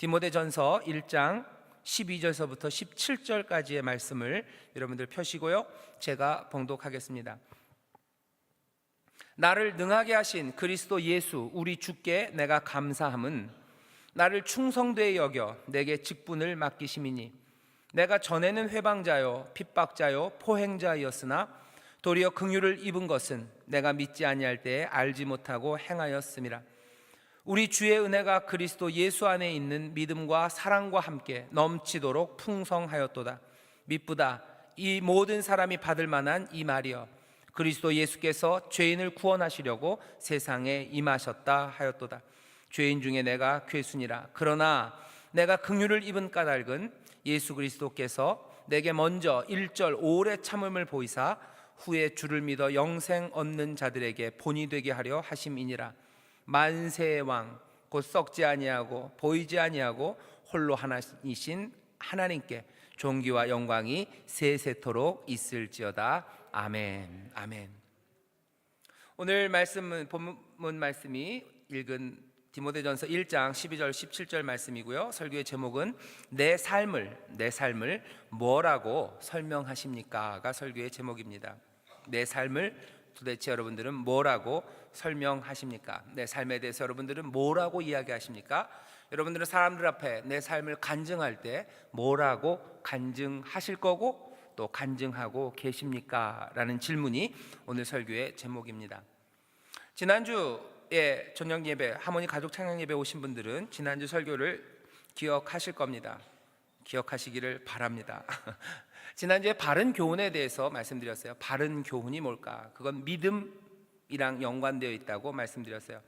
디모데전서 1장 12절서부터 17절까지의 말씀을 여러분들 펴시고요, 제가 봉독하겠습니다. 나를 능하게 하신 그리스도 예수 우리 주께 내가 감사함은 나를 충성되이 여겨 내게 직분을 맡기심이니 내가 전에는 회방자요 핍박자요 포행자였으나 도리어 긍휼을 입은 것은 내가 믿지 아니할 때에 알지 못하고 행하였음이라. 우리 주의 은혜가 그리스도 예수 안에 있는 믿음과 사랑과 함께 넘치도록 풍성하였도다. 미쁘다 이 모든 사람이 받을 만한 이 말이여, 그리스도 예수께서 죄인을 구원하시려고 세상에 임하셨다 하였도다. 죄인 중에 내가 괴순이라. 그러나 내가 긍휼을 입은 까닭은 예수 그리스도께서 내게 먼저 1절 오래 참음을 보이사 후에 주를 믿어 영생 얻는 자들에게 본이 되게 하려 하심이니라. 만세의 왕 곧 썩지 아니하고 보이지 아니하고 홀로 하나이신 하나님께 존귀와 영광이 세세토록 있을지어다. 아멘. 아멘. 오늘 말씀은 본문 말씀이 읽은 디모데전서 1장 12절 17절 말씀이고요, 설교의 제목은 내 삶을 뭐라고 설명하십니까가 설교의 제목입니다. 내 삶을 도대체 여러분들은 뭐라고 설명하십니까? 내 삶에 대해서 여러분들은 뭐라고 이야기하십니까? 여러분들은 사람들 앞에 내 삶을 간증할 때 뭐라고 간증하실 거고 또 간증하고 계십니까? 라는 질문이 오늘 설교의 제목입니다. 지난주에 저녁 예배, 하모니 가족 찬양 예배 오신 분들은 지난주 설교를 기억하실 겁니다. 기억하시기를 바랍니다. 지난주에 바른 교훈에 대해서 말씀드렸어요. 바른 교훈이 뭘까? 그건 믿음이랑 연관되어 있다고 말씀드렸어요.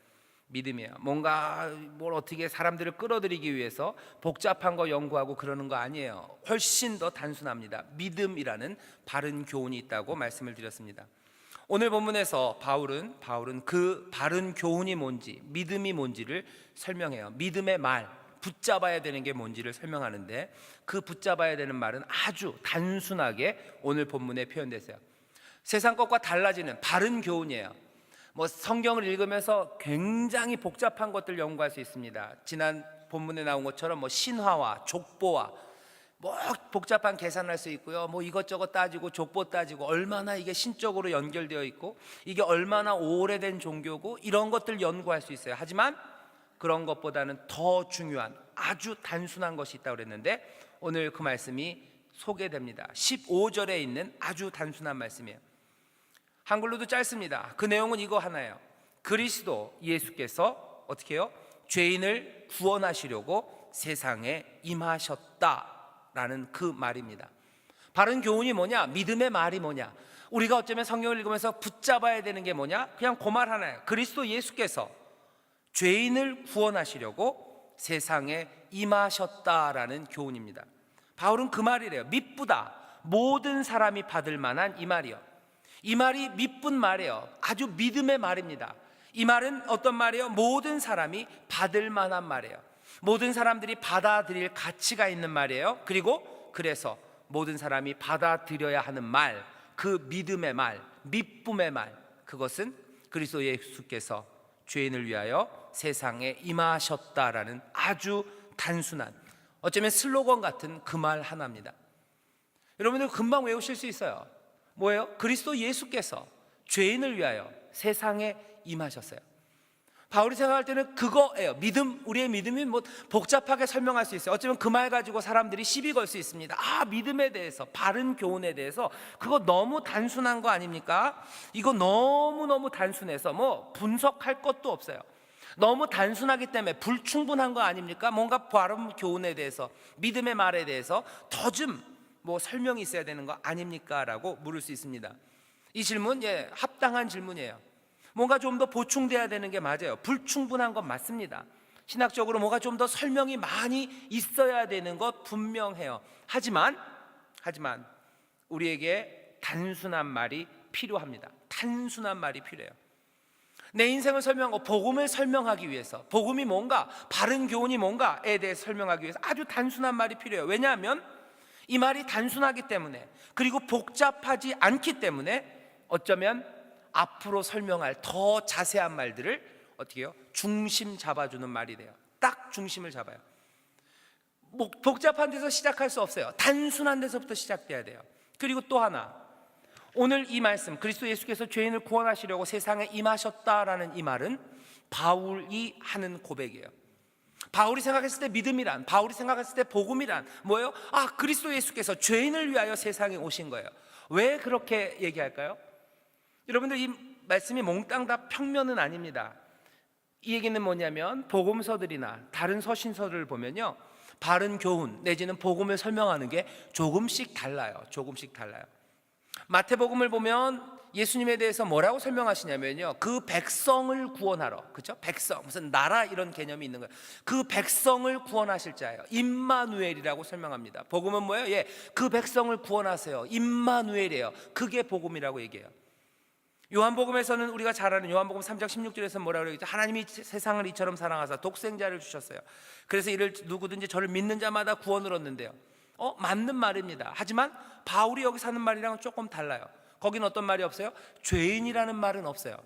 믿음이에요. 뭔가 뭘 어떻게 사람들을 끌어들이기 위해서 복잡한 거 연구하고 그러는 거 아니에요. 훨씬 더 단순합니다. 믿음이라는 바른 교훈이 있다고 말씀을 드렸습니다. 오늘 본문에서 바울은 그 바른 교훈이 뭔지, 믿음이 뭔지를 설명해요. 믿음의 말, 붙잡아야 되는 게 뭔지를 설명하는데, 그 붙잡아야 되는 말은 아주 단순하게 오늘 본문에 표현됐어요. 세상 것과 달라지는 바른 교훈이에요. 성경을 읽으면서 굉장히 복잡한 것들 연구할 수 있습니다. 지난 본문에 나온 것처럼 신화와 족보와 복잡한 계산할 수 있고요. 이것저것 따지고 족보 따지고 얼마나 이게 신적으로 연결되어 있고 이게 얼마나 오래된 종교고 이런 것들 연구할 수 있어요. 하지만 그런 것보다는 더 중요한 아주 단순한 것이 있다고 그랬는데, 오늘 그 말씀이 소개됩니다. 15절에 있는 아주 단순한 말씀이에요. 한글로도 짧습니다. 그 내용은 이거 하나예요. 그리스도 예수께서 어떻게 해요? 죄인을 구원하시려고 세상에 임하셨다라는 그 말입니다. 바른 교훈이 뭐냐? 믿음의 말이 뭐냐? 우리가 어쩌면 성경을 읽으면서 붙잡아야 되는 게 뭐냐? 그냥 그 말 하나예요. 그리스도 예수께서 죄인을 구원하시려고 세상에 임하셨다라는 교훈입니다. 바울은 그 말이래요. 미쁘다 모든 사람이 받을 만한 이 말이요. 이 말이 미쁜 말이에요. 아주 믿음의 말입니다. 이 말은 어떤 말이에요? 모든 사람이 받을 만한 말이에요. 모든 사람들이 받아들일 가치가 있는 말이에요. 그리고 그래서 모든 사람이 받아들여야 하는 말, 그 믿음의 말, 미쁨의 말, 그것은 그리스도 예수께서 죄인을 위하여 세상에 임하셨다라는 아주 단순한, 어쩌면 슬로건 같은 그 말 하나입니다. 여러분들 금방 외우실 수 있어요. 뭐예요? 그리스도 예수께서 죄인을 위하여 세상에 임하셨어요. 바울이 생각할 때는 그거예요. 믿음, 우리의 믿음이 복잡하게 설명할 수 있어요. 어쩌면 그 말 가지고 사람들이 시비 걸 수 있습니다. 믿음에 대해서, 바른 교훈에 대해서 그거 너무 단순한 거 아닙니까? 이거 너무너무 단순해서 분석할 것도 없어요. 너무 단순하기 때문에 불충분한 거 아닙니까? 뭔가 바른 교훈에 대해서, 믿음의 말에 대해서 더 좀 설명이 있어야 되는 거 아닙니까? 라고 물을 수 있습니다. 이 질문, 합당한 질문이에요. 뭔가 좀 더 보충돼야 되는 게 맞아요. 불충분한 건 맞습니다. 신학적으로 뭔가 좀 더 설명이 많이 있어야 되는 것 분명해요. 하지만 우리에게 단순한 말이 필요합니다. 단순한 말이 필요해요. 내 인생을 설명하고 복음을 설명하기 위해서, 복음이 뭔가, 바른 교훈이 뭔가에 대해서 설명하기 위해서 아주 단순한 말이 필요해요. 왜냐하면 이 말이 단순하기 때문에, 그리고 복잡하지 않기 때문에 어쩌면 앞으로 설명할 더 자세한 말들을 어떻게 해요? 중심 잡아주는 말이 돼요. 딱 중심을 잡아요. 복잡한 데서 시작할 수 없어요. 단순한 데서부터 시작돼야 돼요. 그리고 또 하나, 오늘 이 말씀, 그리스도 예수께서 죄인을 구원하시려고 세상에 임하셨다라는 이 말은 바울이 하는 고백이에요. 바울이 생각했을 때 믿음이란, 바울이 생각했을 때 복음이란 뭐예요? 그리스도 예수께서 죄인을 위하여 세상에 오신 거예요. 왜 그렇게 얘기할까요? 여러분들, 이 말씀이 몽땅 다 평면은 아닙니다. 이 얘기는 뭐냐면, 복음서들이나 다른 서신서를 보면요, 바른 교훈 내지는 복음을 설명하는 게 조금씩 달라요. 마태복음을 보면 예수님에 대해서 뭐라고 설명하시냐면요, 그 백성을 구원하러, 그렇죠? 백성, 무슨 나라 이런 개념이 있는 거예요. 그 백성을 구원하실 자예요. 임마누엘이라고 설명합니다. 복음은 뭐예요? 그 백성을 구원하세요. 임마누엘이에요. 그게 복음이라고 얘기해요. 요한복음에서는 우리가 잘 아는 요한복음 3장 16절에서 뭐라고 그러죠? 하나님이 세상을 이처럼 사랑하사 독생자를 주셨어요. 그래서 이를 누구든지 저를 믿는 자마다 구원을 얻는데요. 맞는 말입니다. 하지만 바울이 여기서 하는 말이랑은 조금 달라요. 거긴 어떤 말이 없어요? 죄인이라는 말은 없어요.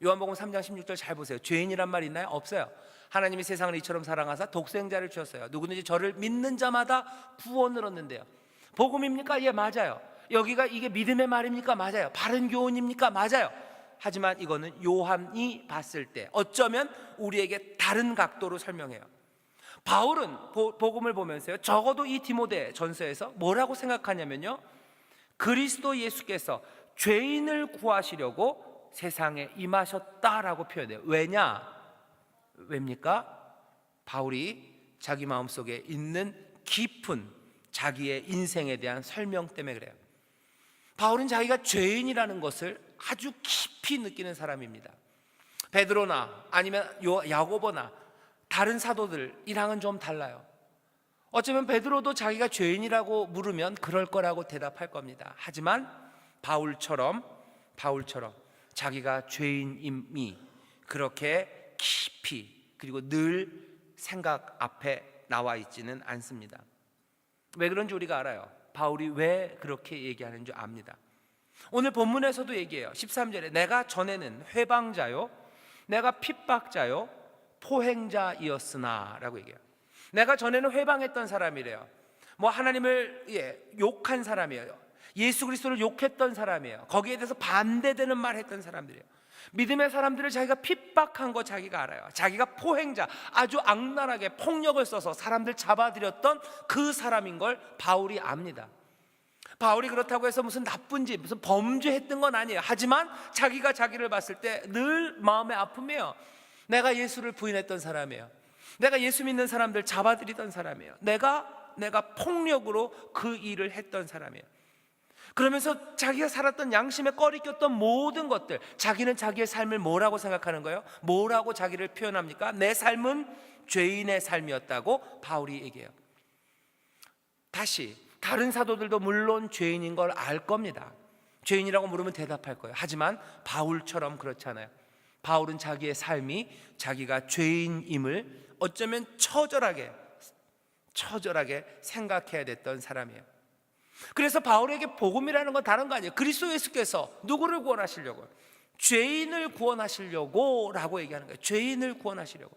요한복음 3장 16절 잘 보세요. 죄인이란 말 있나요? 없어요. 하나님이 세상을 이처럼 사랑하사 독생자를 주셨어요. 누구든지 저를 믿는 자마다 구원을 얻는데요. 복음입니까? 예, 맞아요. 여기가 이게 믿음의 말입니까? 맞아요. 바른 교훈입니까? 맞아요. 하지만 이거는 요한이 봤을 때 어쩌면 우리에게 다른 각도로 설명해요. 바울은 복음을 보면서요, 적어도 이 디모데 전서에서 뭐라고 생각하냐면요, 그리스도 예수께서 죄인을 구하시려고 세상에 임하셨다라고 표현해요. 왜입니까? 바울이 자기 마음속에 있는 깊은 자기의 인생에 대한 설명 때문에 그래요. 바울은 자기가 죄인이라는 것을 아주 깊이 느끼는 사람입니다. 베드로나 아니면 야고보나 다른 사도들이랑은 좀 달라요. 어쩌면 베드로도 자기가 죄인이라고 물으면 그럴 거라고 대답할 겁니다. 하지만 바울처럼 자기가 죄인임이 그렇게 깊이 그리고 늘 생각 앞에 나와 있지는 않습니다. 왜 그런지 우리가 알아요. 바울이 왜 그렇게 얘기하는 줄 압니다. 오늘 본문에서도 얘기해요. 13절에 내가 전에는 회방자요, 내가 핍박자요, 포행자이었으나 라고 얘기해요. 내가 전에는 회방했던 사람이래요. 하나님을 욕한 사람이에요. 예수 그리스도를 욕했던 사람이에요. 거기에 대해서 반대되는 말 했던 사람들이에요. 믿음의 사람들을 자기가 핍박한 거 자기가 알아요. 자기가 포행자, 아주 악랄하게 폭력을 써서 사람들 잡아들였던 그 사람인 걸 바울이 압니다. 바울이 그렇다고 해서 무슨 나쁜 짓, 무슨 범죄했던 건 아니에요. 하지만 자기가 자기를 봤을 때 늘 마음의 아픔이에요. 내가 예수를 부인했던 사람이에요. 내가 예수 믿는 사람들 잡아들이던 사람이에요. 내가 폭력으로 그 일을 했던 사람이에요. 그러면서 자기가 살았던 양심에 꺼리 꼈던 모든 것들, 자기는 자기의 삶을 뭐라고 생각하는 거예요? 뭐라고 자기를 표현합니까? 내 삶은 죄인의 삶이었다고 바울이 얘기해요. 다시 다른 사도들도 물론 죄인인 걸 알 겁니다. 죄인이라고 물으면 대답할 거예요. 하지만 바울처럼 그렇지 않아요. 바울은 자기의 삶이 자기가 죄인임을 어쩌면 처절하게 생각해야 됐던 사람이에요. 그래서 바울에게 복음이라는 건 다른 거 아니에요. 그리스도 예수께서 누구를 구원하시려고? 죄인을 구원하시려고 라고 얘기하는 거예요. 죄인을 구원하시려고.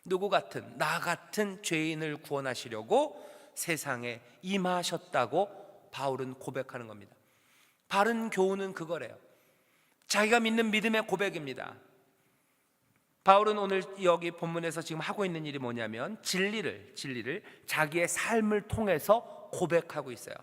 누구 같은, 나 같은 죄인을 구원하시려고 세상에 임하셨다고 바울은 고백하는 겁니다. 바른 교훈은 그거래요. 자기가 믿는 믿음의 고백입니다. 바울은 오늘 여기 본문에서 지금 하고 있는 일이 뭐냐면 진리를 자기의 삶을 통해서 고백하고 있어요.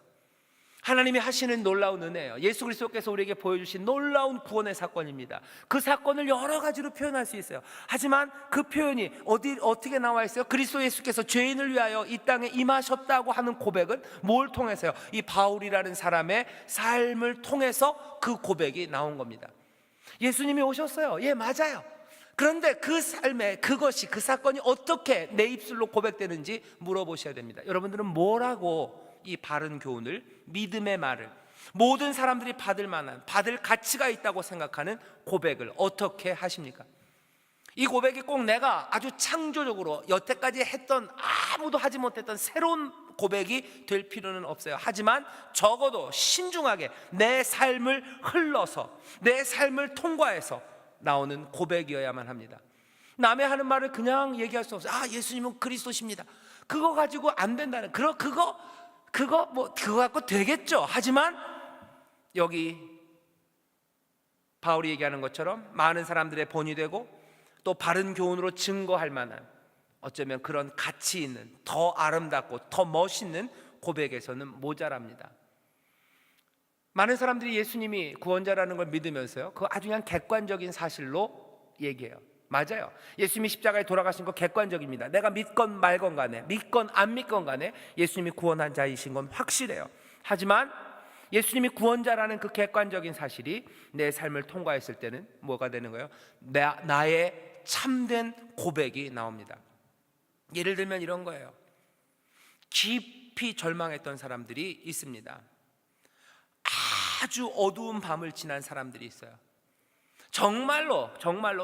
하나님이 하시는 놀라운 은혜예요. 예수 그리스도께서 우리에게 보여주신 놀라운 구원의 사건입니다. 그 사건을 여러 가지로 표현할 수 있어요. 하지만 그 표현이 어떻게 나와 있어요? 그리스도 예수께서 죄인을 위하여 이 땅에 임하셨다고 하는 고백은 뭘 통해서요? 이 바울이라는 사람의 삶을 통해서 그 고백이 나온 겁니다. 예수님이 오셨어요. 예, 맞아요. 그런데 그 삶에 그 사건이 어떻게 내 입술로 고백되는지 물어보셔야 됩니다. 여러분들은 뭐라고 이 바른 교훈을, 믿음의 말을, 모든 사람들이 받을 가치가 있다고 생각하는 고백을 어떻게 하십니까? 이 고백이 꼭 내가 아주 창조적으로 여태까지 했던 아무도 하지 못했던 새로운 고백이 될 필요는 없어요. 하지만 적어도 신중하게 내 삶을 흘러서, 내 삶을 통과해서 나오는 고백이어야만 합니다. 남의 하는 말을 그냥 얘기할 수 없어요. 예수님은 그리스도십니다. 그거 가지고 안 된다는, 그거 갖고 되겠죠. 하지만 여기 바울이 얘기하는 것처럼 많은 사람들의 본이 되고 또 바른 교훈으로 증거할 만한, 어쩌면 그런 가치 있는, 더 아름답고 더 멋있는 고백에서는 모자랍니다. 많은 사람들이 예수님이 구원자라는 걸 믿으면서요, 그거 아주 그냥 객관적인 사실로 얘기해요. 맞아요. 예수님이 십자가에 돌아가신 거 객관적입니다. 내가 믿건 말건 간에, 믿건 안 믿건 간에 예수님이 구원한 자이신 건 확실해요. 하지만 예수님이 구원자라는 그 객관적인 사실이 내 삶을 통과했을 때는 뭐가 되는 거예요? 나의 참된 고백이 나옵니다. 예를 들면 이런 거예요. 깊이 절망했던 사람들이 있습니다. 아주 어두운 밤을 지난 사람들이 있어요. 정말로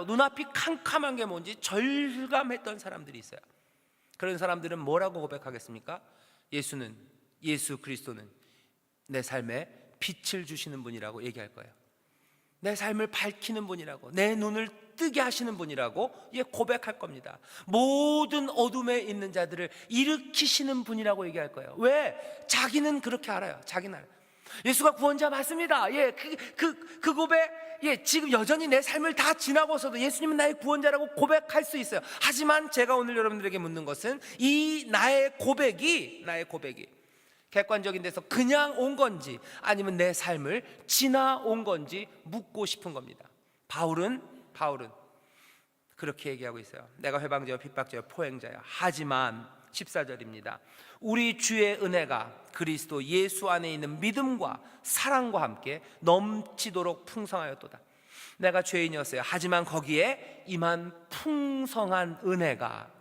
눈앞이 캄캄한 게 뭔지 절감했던 사람들이 있어요. 그런 사람들은 뭐라고 고백하겠습니까? 예수 그리스도는 내 삶에 빛을 주시는 분이라고 얘기할 거예요. 내 삶을 밝히는 분이라고, 내 눈을 뜨게 하시는 분이라고 고백할 겁니다. 모든 어둠에 있는 자들을 일으키시는 분이라고 얘기할 거예요. 왜? 자기는 그렇게 알아요. 자기는 알아요. 예수가 구원자 맞습니다. 그 고백, 지금 여전히 내 삶을 다 지나고서도 예수님은 나의 구원자라고 고백할 수 있어요. 하지만 제가 오늘 여러분들에게 묻는 것은 이 나의 고백이 객관적인 데서 그냥 온 건지 아니면 내 삶을 지나온 건지 묻고 싶은 겁니다. 바울은 그렇게 얘기하고 있어요. 내가 회방자요 핍박자요 포행자야. 하지만 14절입니다. 우리 주의 은혜가 그리스도 예수 안에 있는 믿음과 사랑과 함께 넘치도록 풍성하였도다. 내가 죄인이었어요. 하지만 거기에 임한 풍성한 은혜가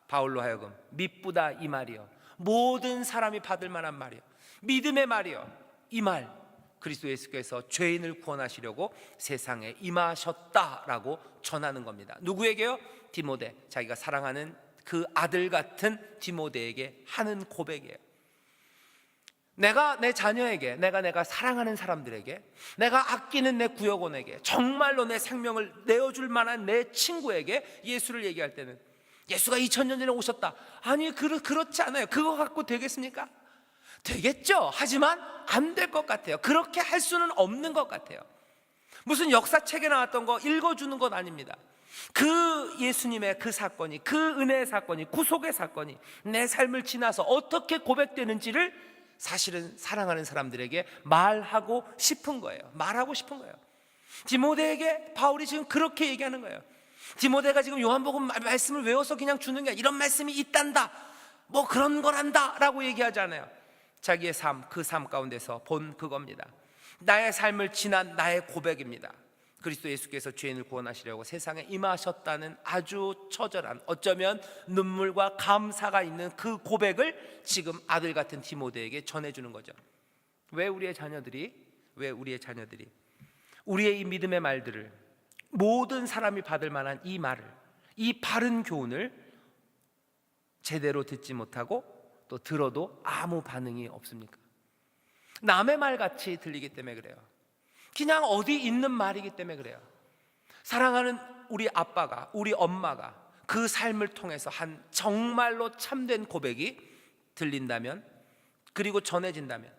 바울로 하여금 미쁘다 이 말이요, 모든 사람이 받을 만한 말이요, 믿음의 말이요, 이 말, 그리스도 예수께서 죄인을 구원하시려고 세상에 임하셨다라고 전하는 겁니다. 누구에게요? 디모데, 자기가 사랑하는 그 아들 같은 디모데에게 하는 고백이에요. 내가 내 자녀에게, 내가 사랑하는 사람들에게, 내가 아끼는 내 구역원에게, 정말로 내 생명을 내어줄 만한 내 친구에게 예수를 얘기할 때는, 예수가 2000년 전에 오셨다. 아니, 그렇지 않아요. 그거 갖고 되겠습니까? 되겠죠. 하지만 안 될 것 같아요. 그렇게 할 수는 없는 것 같아요. 무슨 역사책에 나왔던 거 읽어주는 건 아닙니다. 그 예수님의 그 사건이, 그 은혜의 사건이, 구속의 사건이 내 삶을 지나서 어떻게 고백되는지를 사실은 사랑하는 사람들에게 말하고 싶은 거예요. 디모데에게 바울이 지금 그렇게 얘기하는 거예요. 디모데가 지금 요한복음 말씀을 외워서 그냥 주는 게 아니라 이런 말씀이 있단다, 뭐 그런 거란다 라고 얘기하지 않아요. 자기의 삶, 그 삶 가운데서 본 그겁니다. 나의 삶을 지난 나의 고백입니다. 그리스도 예수께서 죄인을 구원하시려고 세상에 임하셨다는 아주 처절한, 어쩌면 눈물과 감사가 있는 그 고백을 지금 아들 같은 디모데에게 전해주는 거죠. 왜 우리의 자녀들이 우리의 이 믿음의 말들을, 모든 사람이 받을 만한 이 말을, 이 바른 교훈을 제대로 듣지 못하고 또 들어도 아무 반응이 없습니까? 남의 말같이 들리기 때문에 그래요. 그냥 어디 있는 말이기 때문에 그래요. 사랑하는 우리 아빠가, 우리 엄마가 그 삶을 통해서 한 정말로 참된 고백이 들린다면, 그리고 전해진다면,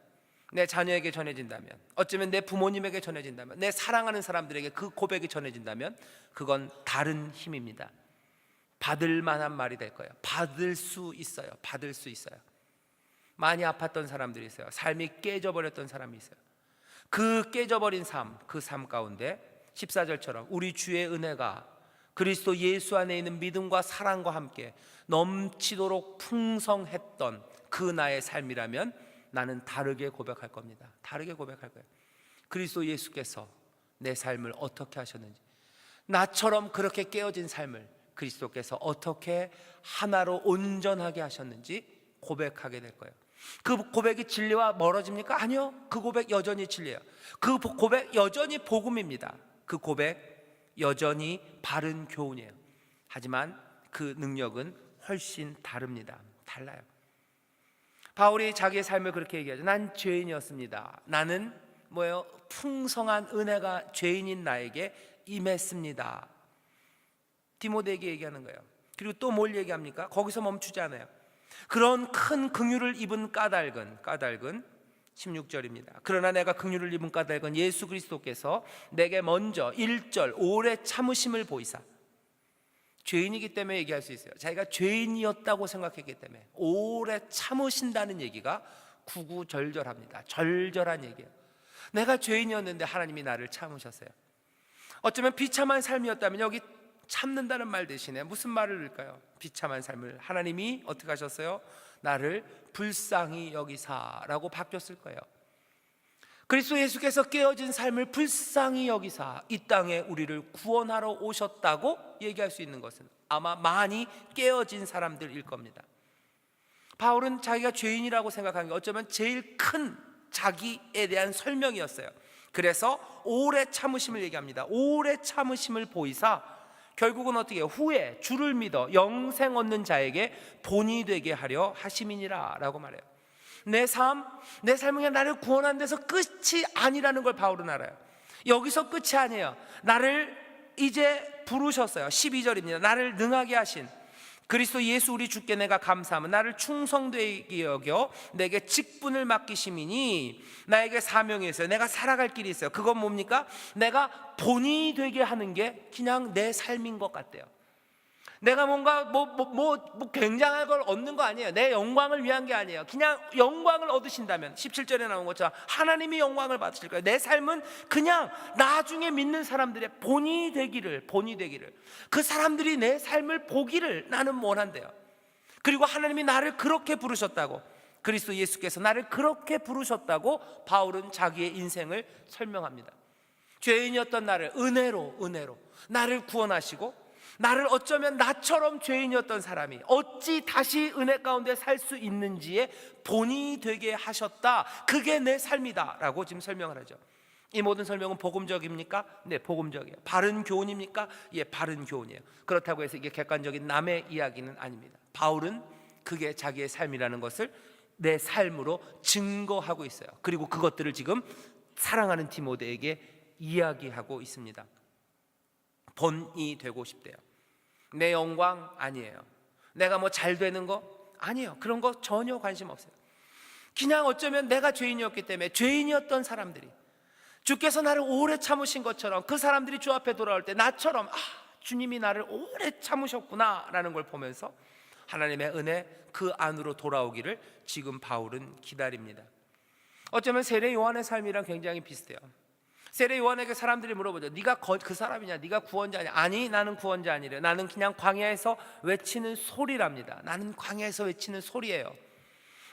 내 자녀에게 전해진다면, 어쩌면 내 부모님에게 전해진다면, 내 사랑하는 사람들에게 그 고백이 전해진다면, 그건 다른 힘입니다. 받을 만한 말이 될 거예요. 받을 수 있어요. 많이 아팠던 사람들이 있어요. 삶이 깨져버렸던 사람이 있어요. 그 깨져버린 삶, 그 삶 가운데 14절처럼 우리 주의 은혜가 그리스도 예수 안에 있는 믿음과 사랑과 함께 넘치도록 풍성했던 그 나의 삶이라면 나는 다르게 고백할 겁니다. 다르게 고백할 거예요. 그리스도 예수께서 내 삶을 어떻게 하셨는지, 나처럼 그렇게 깨어진 삶을 그리스도께서 어떻게 하나로 온전하게 하셨는지 고백하게 될 거예요. 그 고백이 진리와 멀어집니까? 아니요. 그 고백 여전히 진리예요. 그 고백 여전히 복음입니다. 그 고백 여전히 바른 교훈이에요. 하지만 그 능력은 훨씬 달라요. 바울이 자기의 삶을 그렇게 얘기하죠. 난 죄인이었습니다. 나는 뭐예요? 풍성한 은혜가 죄인인 나에게 임했습니다. 디모데에게 얘기하는 거예요. 그리고 또 뭘 얘기합니까? 거기서 멈추지 않아요. 그런 큰 긍휼을 입은 까닭은 16절입니다. 그러나 내가 긍휼을 입은 까닭은 예수 그리스도께서 내게 먼저 1절 오래 참으심을 보이사, 죄인이기 때문에 얘기할 수 있어요. 자기가 죄인이었다고 생각했기 때문에 오래 참으신다는 얘기가 구구절절합니다. 절절한 얘기예요. 내가 죄인이었는데 하나님이 나를 참으셨어요. 어쩌면 비참한 삶이었다면 여기 참는다는 말 대신에 무슨 말을 넣을까요? 비참한 삶을 하나님이 어떻게 하셨어요? 나를 불쌍히 여기사라고 바뀌었을 거예요. 그리스도 예수께서 깨어진 삶을 불쌍히 여기사 이 땅에 우리를 구원하러 오셨다고 얘기할 수 있는 것은 아마 많이 깨어진 사람들일 겁니다. 바울은 자기가 죄인이라고 생각한 게 어쩌면 제일 큰 자기에 대한 설명이었어요. 그래서 오래 참으심을 얘기합니다. 오래 참으심을 보이사 결국은 어떻게 해요? 후에 주를 믿어 영생 얻는 자에게 본이 되게 하려 하심이니라 라고 말해요. 내 삶은 나를 구원한 데서 끝이 아니라는 걸 바울은 알아요. 여기서 끝이 아니에요. 나를 이제 부르셨어요. 12절입니다. 나를 능하게 하신 그리스도 예수 우리 주께 내가 감사하면 나를 충성되게 여겨 내게 직분을 맡기심이니 나에게 사명이 있어요. 내가 살아갈 길이 있어요. 그건 뭡니까? 내가 본이 되게 하는 게 그냥 내 삶인 것 같대요. 내가 뭔가 굉장한 걸 얻는 거 아니에요. 내 영광을 위한 게 아니에요. 그냥 영광을 얻으신다면 17절에 나온 것처럼 하나님이 영광을 받으실 거예요. 내 삶은 그냥 나중에 믿는 사람들의 본이 되기를 그 사람들이 내 삶을 보기를 나는 원한대요. 그리고 하나님이 나를 그렇게 부르셨다고, 그리스도 예수께서 나를 그렇게 부르셨다고 바울은 자기의 인생을 설명합니다. 죄인이었던 나를 은혜로 나를 구원하시고, 나를 어쩌면 나처럼 죄인이었던 사람이 어찌 다시 은혜 가운데 살 수 있는지에 본이 되게 하셨다. 그게 내 삶이다 라고 지금 설명을 하죠. 이 모든 설명은 복음적입니까? 네, 복음적이에요. 바른 교훈입니까? 예, 바른 교훈이에요. 그렇다고 해서 이게 객관적인 남의 이야기는 아닙니다. 바울은 그게 자기의 삶이라는 것을 내 삶으로 증거하고 있어요. 그리고 그것들을 지금 사랑하는 디모데에게 이야기하고 있습니다. 본이 되고 싶대요. 내 영광 아니에요. 내가 뭐 잘 되는 거 아니에요. 그런 거 전혀 관심 없어요. 그냥 어쩌면 내가 죄인이었기 때문에 죄인이었던 사람들이 주께서 나를 오래 참으신 것처럼 그 사람들이 주 앞에 돌아올 때 나처럼 주님이 나를 오래 참으셨구나 라는 걸 보면서 하나님의 은혜 그 안으로 돌아오기를 지금 바울은 기다립니다. 어쩌면 세례 요한의 삶이랑 굉장히 비슷해요. 세례 요한에게 사람들이 물어보죠. 네가 그 사람이냐? 네가 구원자냐? 아니, 나는 구원자 아니래요. 나는 그냥 광야에서 외치는 소리랍니다. 나는 광야에서 외치는 소리예요.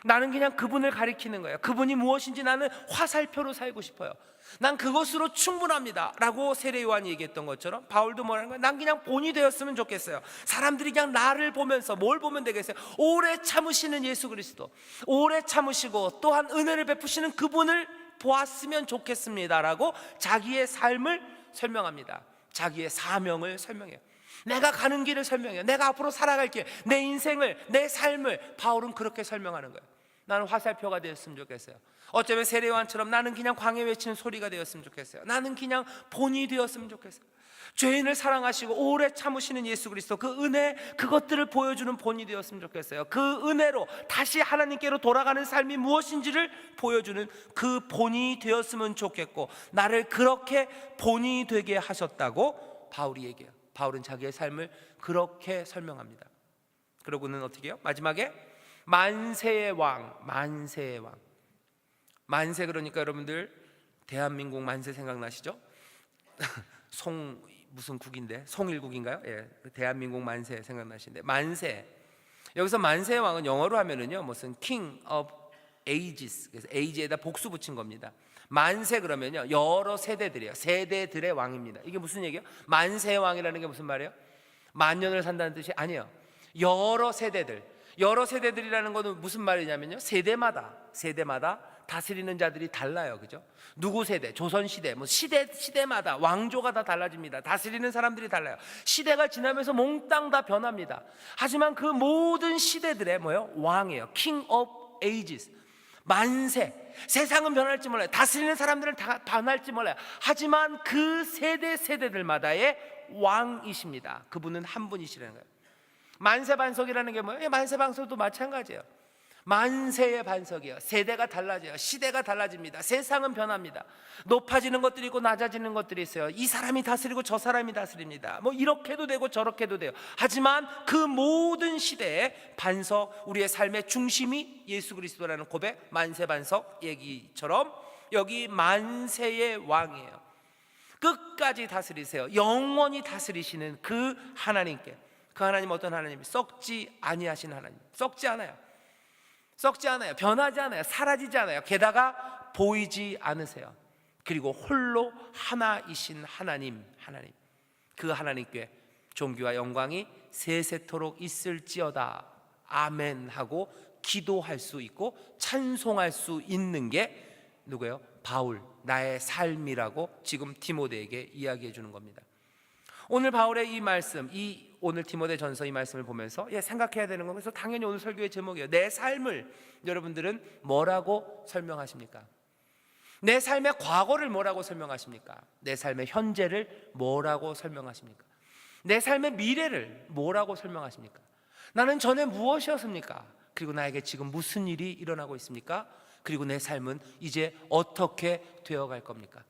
나는 그냥 그분을 가리키는 거예요. 그분이 무엇인지 나는 화살표로 살고 싶어요. 난 그것으로 충분합니다 라고 세례 요한이 얘기했던 것처럼 바울도 뭐라는 거예요? 난 그냥 본이 되었으면 좋겠어요. 사람들이 그냥 나를 보면서 뭘 보면 되겠어요? 오래 참으시는 예수 그리스도, 오래 참으시고 또한 은혜를 베푸시는 그분을 보았으면 좋겠습니다라고 자기의 삶을 설명합니다. 자기의 사명을 설명해요. 내가 가는 길을 설명해요. 내가 앞으로 살아갈 길, 내 인생을, 내 삶을 바울은 그렇게 설명하는 거예요. 나는 화살표가 되었으면 좋겠어요. 어쩌면 세례 요한처럼 나는 그냥 광야 외치는 소리가 되었으면 좋겠어요. 나는 그냥 본이 되었으면 좋겠어요. 죄인을 사랑하시고 오래 참으시는 예수 그리스도 그 은혜, 그것들을 보여주는 본이 되었으면 좋겠어요. 그 은혜로 다시 하나님께로 돌아가는 삶이 무엇인지를 보여주는 그 본이 되었으면 좋겠고, 나를 그렇게 본이 되게 하셨다고 바울이 얘기해요. 바울은 자기의 삶을 그렇게 설명합니다. 그러고는 어떻게 해요? 마지막에 만세의 왕. 만세, 그러니까 여러분들 대한민국 만세 생각나시죠? 무슨 국인데? 송일국인가요? 예, 대한민국 만세 생각나시는데, 만세, 여기서 만세의 왕은 영어로 하면은요 무슨 King of Ages, 그래서 age에다 복수 붙인 겁니다. 만세 그러면요 여러 세대들이에요. 세대들의 왕입니다. 이게 무슨 얘기예요? 만세의 왕이라는 게 무슨 말이에요? 만년을 산다는 뜻이 아니에요. 여러 세대들이라는 것은 무슨 말이냐면요, 세대마다 다스리는 자들이 달라요. 그죠? 누구 세대, 조선 시대, 뭐 시대마다 왕조가 다 달라집니다. 다스리는 사람들이 달라요. 시대가 지나면서 몽땅 다 변합니다. 하지만 그 모든 시대들의 왕이에요. King of Ages. 만세. 세상은 변할지 몰라요. 다스리는 사람들은 다 변할지 몰라요. 하지만 그 세대들마다의 왕이십니다. 그분은 한 분이시라는 거예요. 만세반석이라는 게 뭐예요? 만세반석도 마찬가지예요. 만세의 반석이에요. 세대가 달라져요. 시대가 달라집니다. 세상은 변합니다. 높아지는 것들이 있고 낮아지는 것들이 있어요. 이 사람이 다스리고 저 사람이 다스립니다. 뭐 이렇게도 되고 저렇게도 돼요. 하지만 그 모든 시대의 반석, 우리의 삶의 중심이 예수 그리스도라는 고백, 만세반석 얘기처럼 여기 만세의 왕이에요. 끝까지 다스리세요. 영원히 다스리시는 그 하나님께, 그 하나님 어떤 하나님? 썩지 아니하신 하나님. 썩지 않아요. 썩지 않아요. 변하지 않아요. 사라지지 않아요. 게다가 보이지 않으세요. 그리고 홀로 하나이신 하나님. 그 하나님께 존귀와 영광이 세세토록 있을지어다. 아멘 하고 기도할 수 있고 찬송할 수 있는 게 누구예요? 바울, 나의 삶이라고 지금 디모데에게 이야기해 주는 겁니다. 오늘 바울의 이 말씀, 오늘 디모데전서 이 말씀을 보면서 생각해야 되는 거면서 당연히 오늘 설교의 제목이에요. 내 삶을 여러분들은 뭐라고 설명하십니까? 내 삶의 과거를 뭐라고 설명하십니까? 내 삶의 현재를 뭐라고 설명하십니까? 내 삶의 미래를 뭐라고 설명하십니까? 나는 전에 무엇이었습니까? 그리고 나에게 지금 무슨 일이 일어나고 있습니까? 그리고 내 삶은 이제 어떻게 되어갈 겁니까?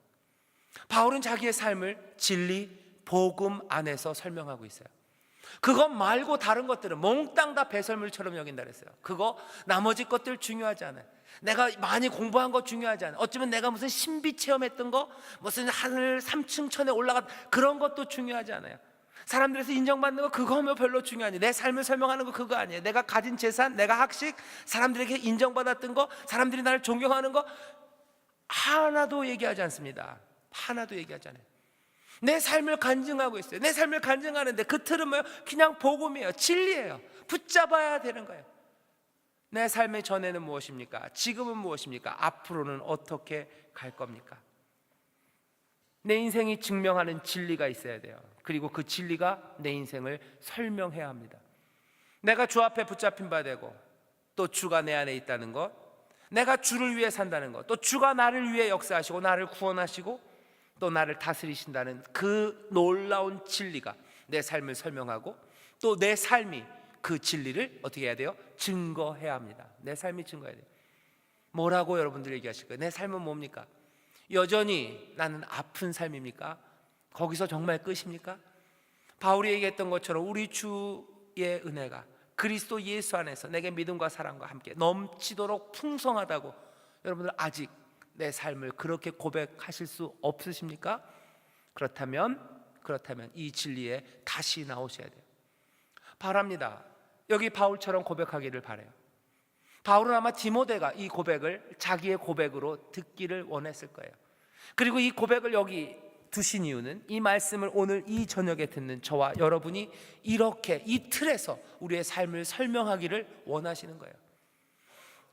바울은 자기의 삶을 진리, 복음 안에서 설명하고 있어요. 그것 말고 다른 것들은 몽땅 다 배설물처럼 여긴다 그랬어요. 그거 나머지 것들 중요하지 않아요. 내가 많이 공부한 거 중요하지 않아요. 어쩌면 내가 무슨 신비 체험했던 거, 무슨 하늘 3층 천에 올라간 그런 것도 중요하지 않아요. 사람들에서 인정받는 거 그거 뭐 별로 중요하니. 내 삶을 설명하는 거 그거 아니에요. 내가 가진 재산, 내가 학식, 사람들에게 인정받았던 거, 사람들이 나를 존경하는 거 하나도 얘기하지 않습니다. 하나도 얘기하지 않아요. 내 삶을 간증하고 있어요. 내 삶을 간증하는데 그 틀은 뭐예요? 그냥 복음이에요. 진리예요. 붙잡아야 되는 거예요. 내 삶의 전에는 무엇입니까? 지금은 무엇입니까? 앞으로는 어떻게 갈 겁니까? 내 인생이 증명하는 진리가 있어야 돼요. 그리고 그 진리가 내 인생을 설명해야 합니다. 내가 주 앞에 붙잡힌 바 되고 또 주가 내 안에 있다는 것, 내가 주를 위해 산다는 것, 또 주가 나를 위해 역사하시고 나를 구원하시고 또 나를 다스리신다는 그 놀라운 진리가 내 삶을 설명하고 또 내 삶이 그 진리를 어떻게 해야 돼요? 증거해야 합니다. 내 삶이 증거해야 돼요. 뭐라고 여러분들 얘기하실 거예요? 내 삶은 뭡니까? 여전히 나는 아픈 삶입니까? 거기서 정말 끝입니까? 바울이 얘기했던 것처럼 우리 주의 은혜가 그리스도 예수 안에서 내게 믿음과 사랑과 함께 넘치도록 풍성하다고 여러분들 아직 내 삶을 그렇게 고백하실 수 없으십니까? 그렇다면 이 진리에 다시 나오셔야 돼요. 바랍니다. 여기 바울처럼 고백하기를 바라요. 바울은 아마 디모데가 이 고백을 자기의 고백으로 듣기를 원했을 거예요. 그리고 이 고백을 여기 두신 이유는 이 말씀을 오늘 이 저녁에 듣는 저와 여러분이 이렇게 이 틀에서 우리의 삶을 설명하기를 원하시는 거예요.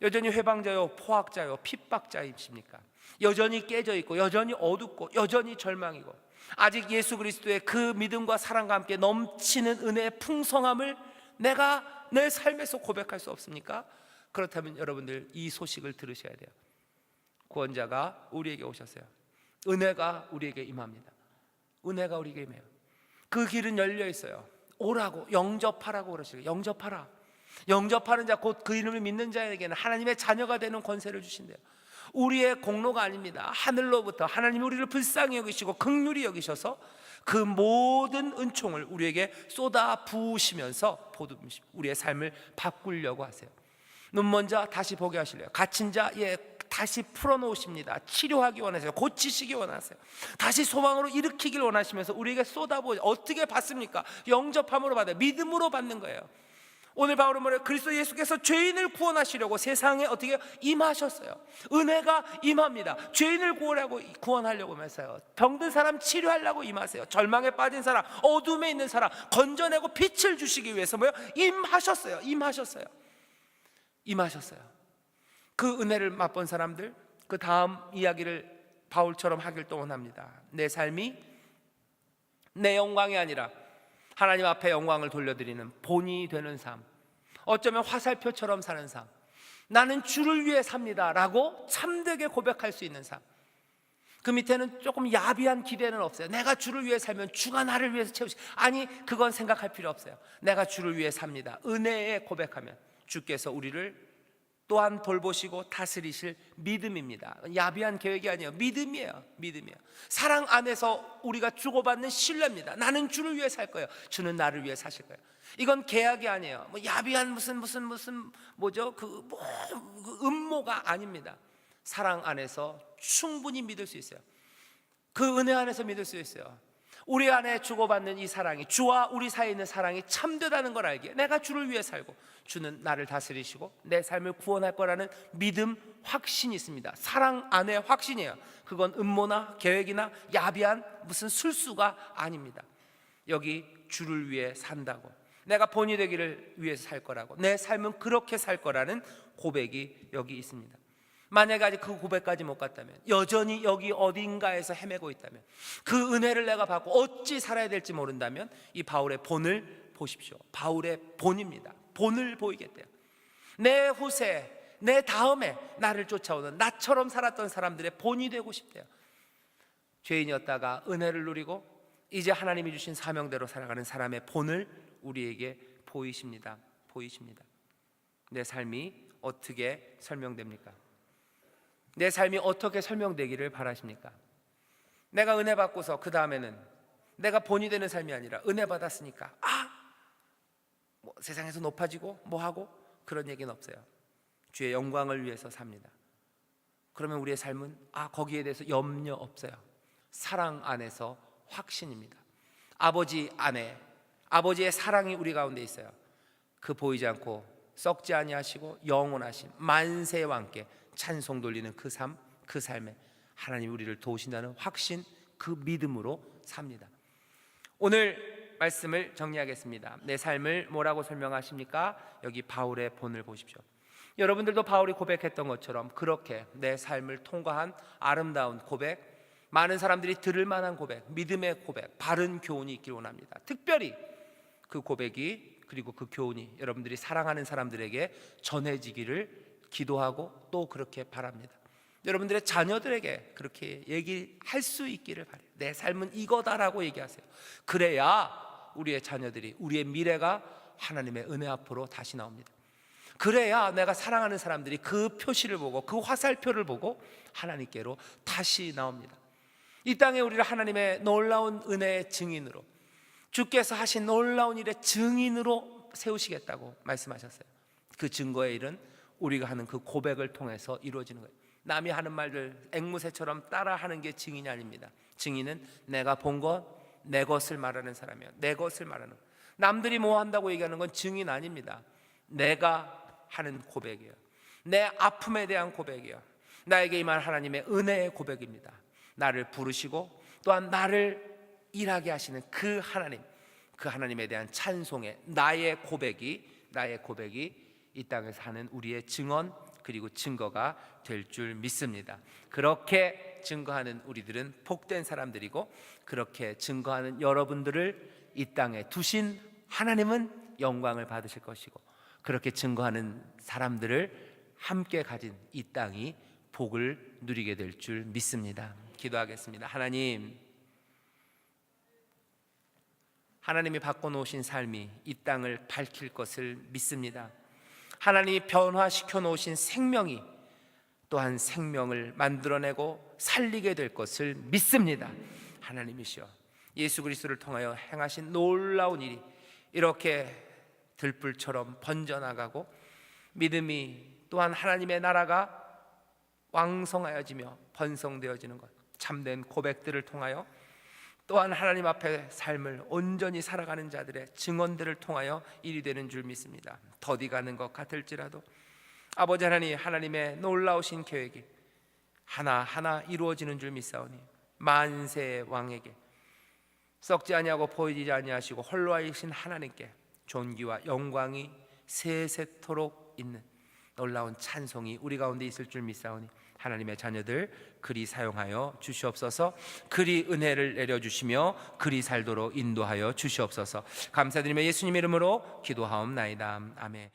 여전히 회방자요, 포악자요, 핍박자이십니까? 여전히 깨져 있고 여전히 어둡고 여전히 절망이고 아직 예수 그리스도의 그 믿음과 사랑과 함께 넘치는 은혜의 풍성함을 내가 내 삶에서 고백할 수 없습니까? 그렇다면 여러분들 이 소식을 들으셔야 돼요. 구원자가 우리에게 오셨어요. 은혜가 우리에게 임합니다. 은혜가 우리에게 임해요. 그 길은 열려 있어요. 오라고, 영접하라고 그러시고, 영접하는 자 곧 그 이름을 믿는 자에게는 하나님의 자녀가 되는 권세를 주신대요. 우리의 공로가 아닙니다. 하늘로부터 하나님이 우리를 불쌍히 여기시고 긍휼히 여기셔서 그 모든 은총을 우리에게 쏟아 부으시면서 우리의 삶을 바꾸려고 하세요. 눈먼 자 다시 보게 하시려요. 갇힌 자 다시 풀어놓으십니다. 치료하기 원하세요. 고치시기 원하세요. 다시 소망으로 일으키길 원하시면서 우리에게 쏟아부어. 어떻게 받습니까? 영접함으로 받아요. 믿음으로 받는 거예요. 오늘 바울은 뭐래요? 그리스도 예수께서 죄인을 구원하시려고 세상에 어떻게 임하셨어요. 은혜가 임합니다. 죄인을 구원하려고 하면서요. 병든 사람 치료하려고 임하세요. 절망에 빠진 사람, 어둠에 있는 사람 건져내고 빛을 주시기 위해서 뭐예요? 임하셨어요. 그 은혜를 맛본 사람들, 그 다음 이야기를 바울처럼 하길 또 원합니다. 내 삶이 내 영광이 아니라 하나님 앞에 영광을 돌려드리는 본이 되는 삶, 어쩌면 화살표처럼 사는 삶, 나는 주를 위해 삽니다 라고 참되게 고백할 수 있는 삶, 그 밑에는 조금 야비한 기대는 없어요. 내가 주를 위해 살면 주가 나를 위해서 채우시. 아니, 그건 생각할 필요 없어요. 내가 주를 위해 삽니다. 은혜에 고백하면 주께서 우리를 또한 돌보시고 다스리실 믿음입니다. 야비한 계획이 아니에요. 믿음이에요. 믿음이에요. 사랑 안에서 우리가 주고받는 신뢰입니다. 나는 주를 위해 살 거예요. 주는 나를 위해 사실 거예요. 이건 계약이 아니에요. 뭐 야비한 무슨 뭐죠? 그 음모가 아닙니다. 사랑 안에서 충분히 믿을 수 있어요. 그 은혜 안에서 믿을 수 있어요. 우리 안에 주고받는 이 사랑이, 주와 우리 사이에 있는 사랑이 참되다는 걸 알기에 내가 주를 위해 살고 주는 나를 다스리시고 내 삶을 구원할 거라는 믿음, 확신이 있습니다. 사랑 안에 확신이에요. 그건 음모나 계획이나 야비한 무슨 술수가 아닙니다. 여기 주를 위해 산다고, 내가 본이 되기를 위해서 살 거라고, 내 삶은 그렇게 살 거라는 고백이 여기 있습니다. 만약에 아직 그 고백까지 못 갔다면, 여전히 여기 어딘가에서 헤매고 있다면, 그 은혜를 내가 받고 어찌 살아야 될지 모른다면 이 바울의 본을 보십시오. 바울의 본입니다. 본을 보이겠대요. 내 후세, 내 다음에 나를 쫓아오는 나처럼 살았던 사람들의 본이 되고 싶대요. 죄인이었다가 은혜를 누리고 이제 하나님이 주신 사명대로 살아가는 사람의 본을 우리에게 보이십니다. 내 삶이 어떻게 설명됩니까? 내 삶이 어떻게 설명되기를 바라십니까? 내가 은혜 받고서 그 다음에는 내가 본이 되는 삶이 아니라 은혜 받았으니까 뭐 세상에서 높아지고 뭐하고 그런 얘기는 없어요. 주의 영광을 위해서 삽니다. 그러면 우리의 삶은 거기에 대해서 염려 없어요. 사랑 안에서 확신입니다. 아버지 안에 아버지의 사랑이 우리 가운데 있어요. 그 보이지 않고 썩지 아니하시고 영원하신 만세의 왕께 찬송 돌리는 그 삶, 그 삶에 하나님 우리를 도우신다는 확신, 그 믿음으로 삽니다. 오늘 말씀을 정리하겠습니다. 내 삶을 뭐라고 설명하십니까? 여기 바울의 본을 보십시오. 여러분들도 바울이 고백했던 것처럼 그렇게 내 삶을 통과한 아름다운 고백, 많은 사람들이 들을 만한 고백, 믿음의 고백, 바른 교훈이 있기를 원합니다. 특별히 그 고백이, 그리고 그 교훈이 여러분들이 사랑하는 사람들에게 전해지기를 기도하고 또 그렇게 바랍니다. 여러분들의 자녀들에게 그렇게 얘기할 수 있기를 바라요. 내 삶은 이거다라고 얘기하세요. 그래야 우리의 자녀들이, 우리의 미래가 하나님의 은혜 앞으로 다시 나옵니다. 그래야 내가 사랑하는 사람들이 그 표시를 보고, 그 화살표를 보고 하나님께로 다시 나옵니다. 이 땅에 우리를 하나님의 놀라운 은혜의 증인으로, 주께서 하신 놀라운 일의 증인으로 세우시겠다고 말씀하셨어요. 그 증거의 일은 우리가 하는 그 고백을 통해서 이루어지는 거예요. 남이 하는 말들 앵무새처럼 따라하는 게 증인이 아닙니다. 증인은 내가 본 것, 내 것을 말하는 사람이에요. 내 것을 말하는 것. 남들이 뭐 한다고 얘기하는 건 증인 아닙니다. 내가 하는 고백이에요. 내 아픔에 대한 고백이에요. 나에게 임한 하나님의 은혜의 고백입니다. 나를 부르시고 또한 나를 일하게 하시는 그 하나님, 그 하나님에 대한 찬송의 나의 고백이 이 땅에서 하는 우리의 증언, 그리고 증거가 될 줄 믿습니다. 그렇게 증거하는 우리들은 복된 사람들이고, 그렇게 증거하는 여러분들을 이 땅에 두신 하나님은 영광을 받으실 것이고, 그렇게 증거하는 사람들을 함께 가진 이 땅이 복을 누리게 될 줄 믿습니다. 기도하겠습니다. 하나님이 바꿔놓으신 삶이 이 땅을 밝힐 것을 믿습니다. 하나님이 변화시켜 놓으신 생명이 또한 생명을 만들어내고 살리게 될 것을 믿습니다. 하나님이시여, 예수 그리스도를 통하여 행하신 놀라운 일이 이렇게 들불처럼 번져나가고, 믿음이 또한 하나님의 나라가 왕성하여지며 번성되어지는 것, 참된 고백들을 통하여 또한 하나님 앞에 삶을 온전히 살아가는 자들의 증언들을 통하여 일이 되는 줄 믿습니다. 더디 가는 것 같을지라도 아버지 하나님, 하나님의 놀라우신 계획이 하나하나 이루어지는 줄 믿사오니, 만세의 왕에게, 썩지 아니하고 보이지 아니하시고 홀로 계신 하나님께 존귀와 영광이 세세토록 있는 놀라운 찬송이 우리 가운데 있을 줄 믿사오니, 하나님의 자녀들 그리 사용하여 주시옵소서. 그리 은혜를 내려주시며 그리 살도록 인도하여 주시옵소서. 감사드리며 예수님 이름으로 기도하옵나이다. 아멘.